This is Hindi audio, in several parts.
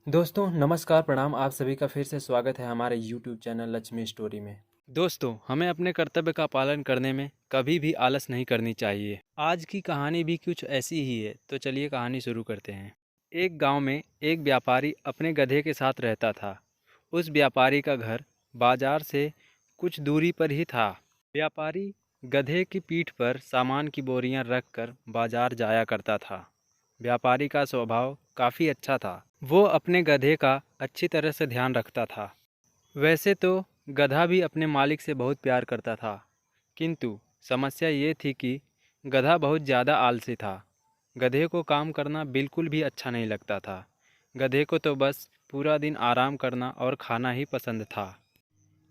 दोस्तों नमस्कार प्रणाम। आप सभी का फिर से स्वागत है हमारे YouTube चैनल लक्ष्मी स्टोरी में। दोस्तों हमें अपने कर्तव्य का पालन करने में कभी भी आलस नहीं करनी चाहिए। आज की कहानी भी कुछ ऐसी ही है, तो चलिए कहानी शुरू करते हैं। एक गांव में एक व्यापारी अपने गधे के साथ रहता था। उस व्यापारी का घर बाजार से कुछ दूरी पर ही था। व्यापारी गधे की पीठ पर सामान की बोरियां रख कर बाजार जाया करता था। व्यापारी का स्वभाव काफ़ी अच्छा था। वो अपने गधे का अच्छी तरह से ध्यान रखता था। वैसे तो गधा भी अपने मालिक से बहुत प्यार करता था, किंतु समस्या ये थी कि गधा बहुत ज़्यादा आलसी था। गधे को काम करना बिल्कुल भी अच्छा नहीं लगता था। गधे को तो बस पूरा दिन आराम करना और खाना ही पसंद था।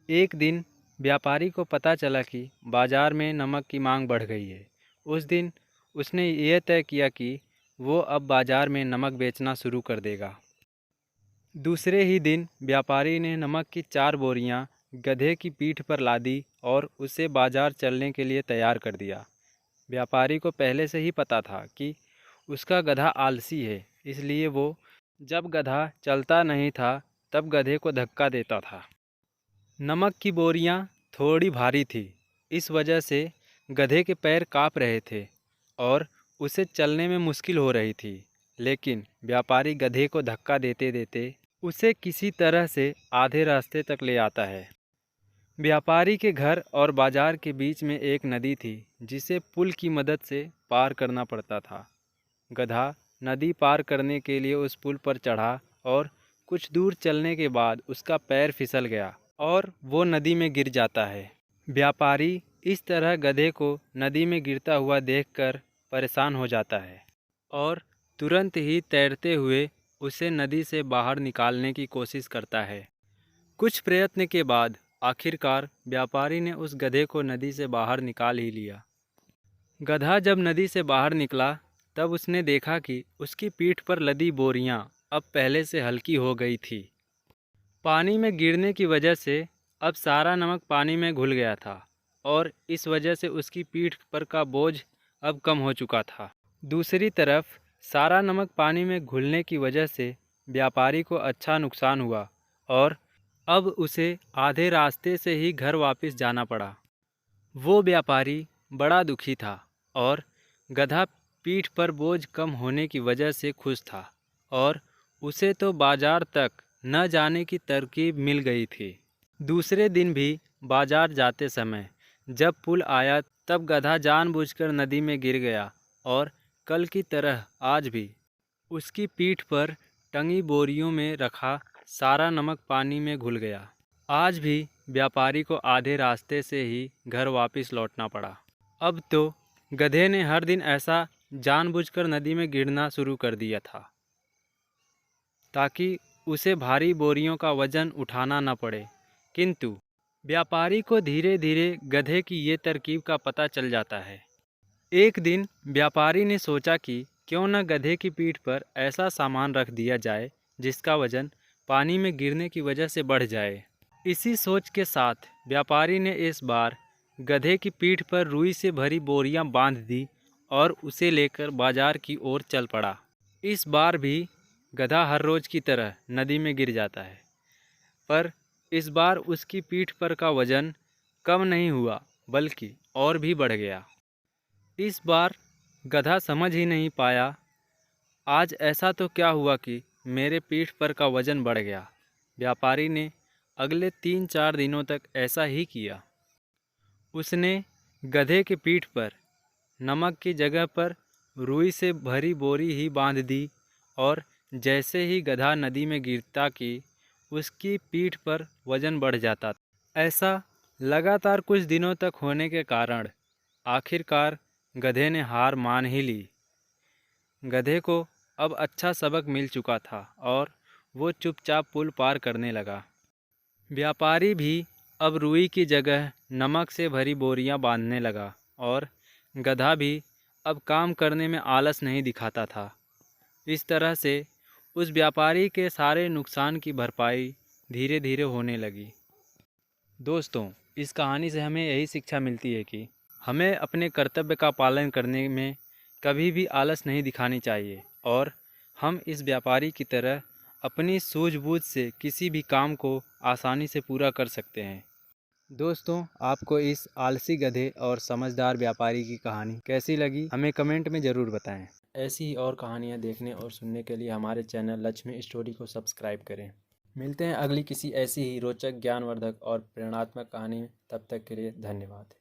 एक दिन व्यापारी को पता चला कि बाजार में नमक की मांग बढ़ गई है। उस दिन उसने यह तय किया कि वो अब बाजार में नमक बेचना शुरू कर देगा। दूसरे ही दिन व्यापारी ने नमक की 4 बोरियां गधे की पीठ पर लादी और उसे बाजार चलने के लिए तैयार कर दिया। व्यापारी को पहले से ही पता था कि उसका गधा आलसी है, इसलिए वो जब गधा चलता नहीं था तब गधे को धक्का देता था। नमक की बोरियां थोड़ी भारी थी, इस वजह से गधे के पैर काँप रहे थे और उसे चलने में मुश्किल हो रही थी। लेकिन व्यापारी गधे को धक्का देते देते उसे किसी तरह से आधे रास्ते तक ले आता है। व्यापारी के घर और बाजार के बीच में एक नदी थी, जिसे पुल की मदद से पार करना पड़ता था। गधा नदी पार करने के लिए उस पुल पर चढ़ा और कुछ दूर चलने के बाद उसका पैर फिसल गया और वो नदी में गिर जाता है। व्यापारी इस तरह गधे को नदी में गिरता हुआ देखकर परेशान हो जाता है और तुरंत ही तैरते हुए उसे नदी से बाहर निकालने की कोशिश करता है। कुछ प्रयत्न के बाद आखिरकार व्यापारी ने उस गधे को नदी से बाहर निकाल ही लिया। गधा जब नदी से बाहर निकला तब उसने देखा कि उसकी पीठ पर लदी बोरियां अब पहले से हल्की हो गई थी। पानी में गिरने की वजह से अब सारा नमक पानी में घुल गया था और इस वजह से उसकी पीठ पर का बोझ अब कम हो चुका था। दूसरी तरफ सारा नमक पानी में घुलने की वजह से व्यापारी को अच्छा नुकसान हुआ और अब उसे आधे रास्ते से ही घर वापस जाना पड़ा। वो व्यापारी बड़ा दुखी था और गधा पीठ पर बोझ कम होने की वजह से खुश था और उसे तो बाजार तक न जाने की तरकीब मिल गई थी। दूसरे दिन भी बाजार जाते समय जब पुल आया तब गधा जानबूझकर नदी में गिर गया और कल की तरह आज भी उसकी पीठ पर टंगी बोरियों में रखा सारा नमक पानी में घुल गया। आज भी व्यापारी को आधे रास्ते से ही घर वापस लौटना पड़ा। अब तो गधे ने हर दिन ऐसा जानबूझकर नदी में गिरना शुरू कर दिया था ताकि उसे भारी बोरियों का वजन उठाना न पड़े। किंतु व्यापारी को धीरे धीरे गधे की ये तरकीब का पता चल जाता है। एक दिन व्यापारी ने सोचा कि क्यों न गधे की पीठ पर ऐसा सामान रख दिया जाए जिसका वजन पानी में गिरने की वजह से बढ़ जाए। इसी सोच के साथ व्यापारी ने इस बार गधे की पीठ पर रुई से भरी बोरियां बांध दी और उसे लेकर बाजार की ओर चल पड़ा। इस बार भी गधा हर रोज की तरह नदी में गिर जाता है, पर इस बार उसकी पीठ पर का वजन कम नहीं हुआ बल्कि और भी बढ़ गया। इस बार गधा समझ ही नहीं पाया आज ऐसा तो क्या हुआ कि मेरे पीठ पर का वजन बढ़ गया। व्यापारी ने अगले 3-4 दिनों तक ऐसा ही किया। उसने गधे की पीठ पर नमक की जगह पर रुई से भरी बोरी ही बांध दी और जैसे ही गधा नदी में गिरता कि उसकी पीठ पर वजन बढ़ जाता। ऐसा लगातार कुछ दिनों तक होने के कारण आखिरकार गधे ने हार मान ही ली। गधे को अब अच्छा सबक मिल चुका था और वो चुपचाप पुल पार करने लगा। व्यापारी भी अब रुई की जगह नमक से भरी बोरियां बांधने लगा और गधा भी अब काम करने में आलस नहीं दिखाता था। इस तरह से उस व्यापारी के सारे नुकसान की भरपाई धीरे धीरे होने लगी। दोस्तों, इस कहानी से हमें यही शिक्षा मिलती है कि हमें अपने कर्तव्य का पालन करने में कभी भी आलस नहीं दिखानी चाहिए और हम इस व्यापारी की तरह अपनी सूझबूझ से किसी भी काम को आसानी से पूरा कर सकते हैं। दोस्तों, आपको इस आलसी गधे और समझदार व्यापारी की कहानी कैसी लगी, हमें कमेंट में ज़रूर बताएं। ऐसी ही और कहानियाँ देखने और सुनने के लिए हमारे चैनल लक्ष्मी स्टोरी को सब्सक्राइब करें। मिलते हैं अगली किसी ऐसी ही रोचक, ज्ञानवर्धक और प्रेरणात्मक कहानी में। तब तक के लिए धन्यवाद।